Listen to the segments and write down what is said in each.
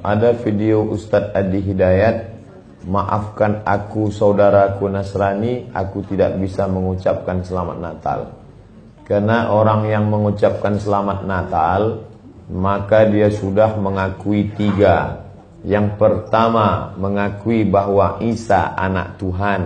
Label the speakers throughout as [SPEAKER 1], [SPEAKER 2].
[SPEAKER 1] Ada video Ustadz Adi Hidayat, maafkan aku saudaraku Nasrani, aku tidak bisa mengucapkan selamat Natal. Karena orang yang mengucapkan selamat Natal, maka dia sudah mengakui tiga. Yang pertama, mengakui bahwa Isa anak Tuhan.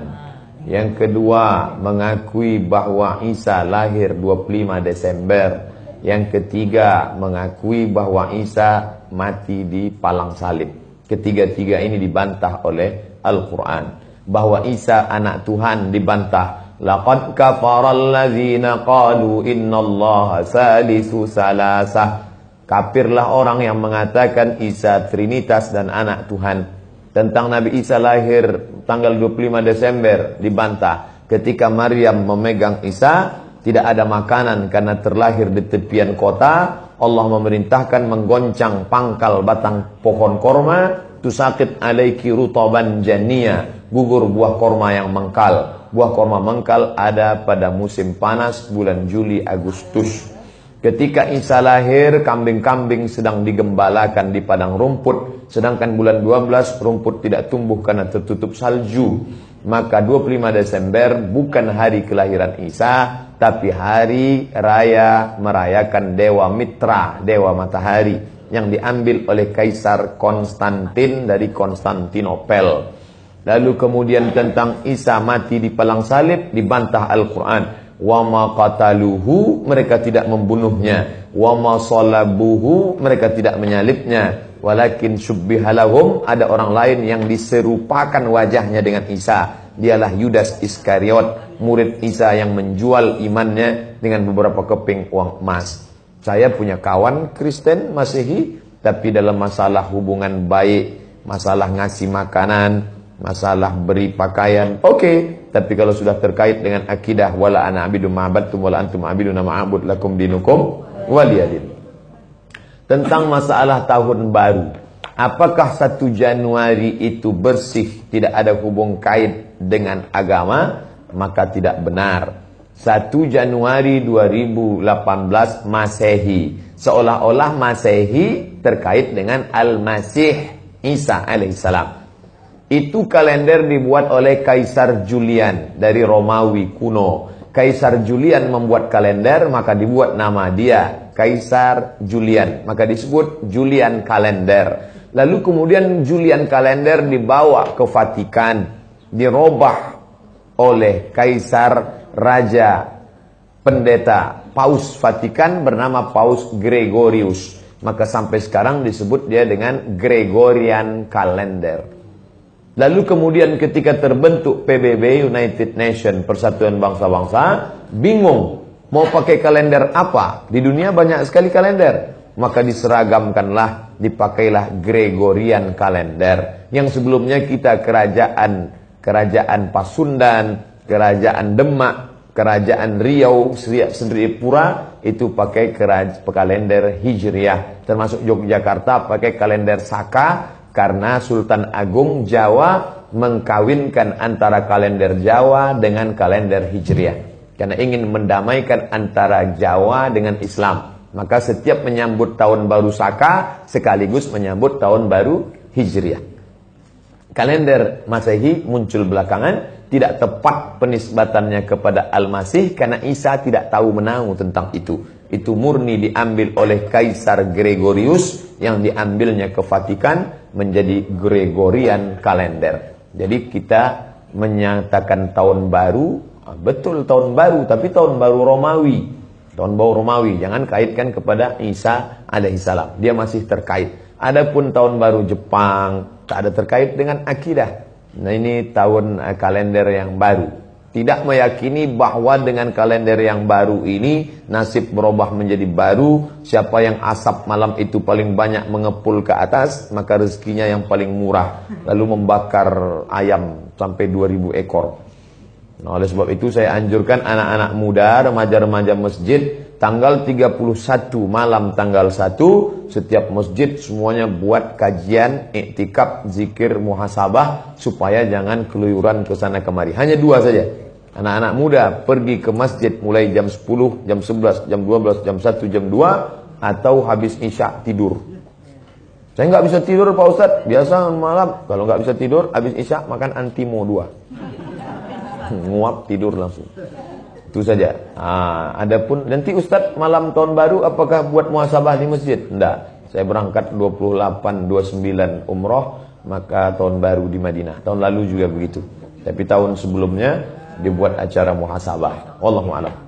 [SPEAKER 1] Yang kedua, mengakui bahwa Isa lahir 25 Desember. Yang ketiga, mengakui bahwa Isa mati di palang salib. Ketiga-tiga ini dibantah oleh Al-Quran. Bahwa Isa anak Tuhan dibantah. Laqad kafaral ladzina qalu innallaha salisu salasah. Kafirlah orang yang mengatakan Isa Trinitas dan anak Tuhan. Tentang Nabi Isa lahir tanggal 25 Desember dibantah. Ketika Maryam memegang Isa, tidak ada makanan karena terlahir di tepian kota. Allah memerintahkan menggoncang pangkal batang pohon korma. Tusakit alaiki rutaban jania. Gugur buah korma yang mengkal. Buah korma mengkal ada pada musim panas bulan Juli Agustus. Ketika Isa lahir, kambing-kambing sedang digembalakan di padang rumput. Sedangkan bulan 12 rumput tidak tumbuh karena tertutup salju. Maka 25 Desember bukan hari kelahiran Isa, tapi hari raya merayakan Dewa Mitra, Dewa Matahari, yang diambil oleh Kaisar Konstantin dari Konstantinopel. Lalu kemudian tentang Isa mati di palang salib dibantah Al-Quran. Wa ma qataluhu, mereka tidak membunuhnya. Wa ma salabuhu, mereka tidak menyalibnya. Walakin syubbihalahum, ada orang lain yang diserupakan wajahnya dengan Isa. Dialah Yudas Iskariot, murid Isa yang menjual imannya dengan beberapa keping uang emas. Saya punya kawan Kristen Masehi, tapi dalam masalah hubungan baik, masalah ngasih makanan, masalah beri pakaian, oke. Tapi kalau sudah terkait dengan akidah, wala ana abidu ma'abadtum wala antum abiduna ma'abud lakum dinukum waliyadin. Tentang masalah tahun baru, apakah 1 Januari itu bersih, tidak ada hubung kait dengan agama? Maka tidak benar. 1 Januari 2018 Masehi, seolah-olah Masehi terkait dengan Al-Masih Isa alaihissalam. Itu kalender dibuat oleh Kaisar Julian dari Romawi kuno. Kaisar Julian membuat kalender, maka dibuat nama dia Kaisar Julian, maka disebut Julian kalender. Lalu kemudian Julian kalender dibawa ke Vatikan, dirobah oleh Kaisar Raja Pendeta Paus Vatikan bernama Paus Gregorius. Maka sampai sekarang disebut dia dengan Gregorian kalender. Lalu kemudian ketika terbentuk PBB, United Nation, Persatuan Bangsa-Bangsa, bingung mau pakai kalender apa? Di dunia banyak sekali kalender. Maka diseragamkanlah, dipakailah Gregorian kalender. Yang sebelumnya kita kerajaan Pasundan, kerajaan Demak, kerajaan Riau, Sendripura itu pakai kalender Hijriah. Termasuk Yogyakarta pakai kalender Saka, karena Sultan Agung Jawa mengkawinkan antara kalender Jawa dengan kalender Hijriah. Karena ingin mendamaikan antara Jawa dengan Islam. Maka setiap menyambut tahun baru Saka sekaligus menyambut tahun baru Hijriah. Kalender Masehi muncul belakangan, tidak tepat penisbatannya kepada Al-Masih karena Isa tidak tahu menahu tentang itu. Itu murni diambil oleh Kaisar Gregorius yang diambilnya ke Vatikan menjadi Gregorian kalender. Jadi kita menyatakan tahun baru, betul tahun baru, tapi tahun baru Romawi. Tahun baru Romawi, jangan kaitkan kepada Isa alaihissalam. Dia masih terkait. Adapun tahun baru Jepang, tak ada terkait dengan akidah. Nah ini tahun kalender yang baru. Tidak meyakini bahwa dengan kalender yang baru ini nasib berubah menjadi baru. Siapa yang asap malam itu paling banyak mengepul ke atas, maka rezekinya yang paling murah. Lalu membakar ayam sampai 2000 ekor. Nah, oleh sebab itu saya anjurkan anak-anak muda, remaja-remaja masjid, tanggal 31 malam tanggal 1 setiap masjid semuanya buat kajian, iktikaf, zikir, muhasabah supaya jangan keluyuran ke sana kemari. Hanya 2 saja. Anak-anak muda pergi ke masjid mulai jam 10, jam 11, jam 12, jam 1, jam 2 atau habis isya tidur. Saya nggak bisa tidur Pak Ustadz. Biasa malam kalau nggak bisa tidur, habis isya makan Antimo 2. Nguap tidur langsung. Itu saja. Adapun nanti Ustadz malam tahun baru apakah buat muhasabah di masjid? Enggak. Saya berangkat 28-29 umroh, maka tahun baru di Madinah. Tahun lalu juga begitu. Tapi tahun sebelumnya dibuat acara muhasabah. Wallahu a'lam.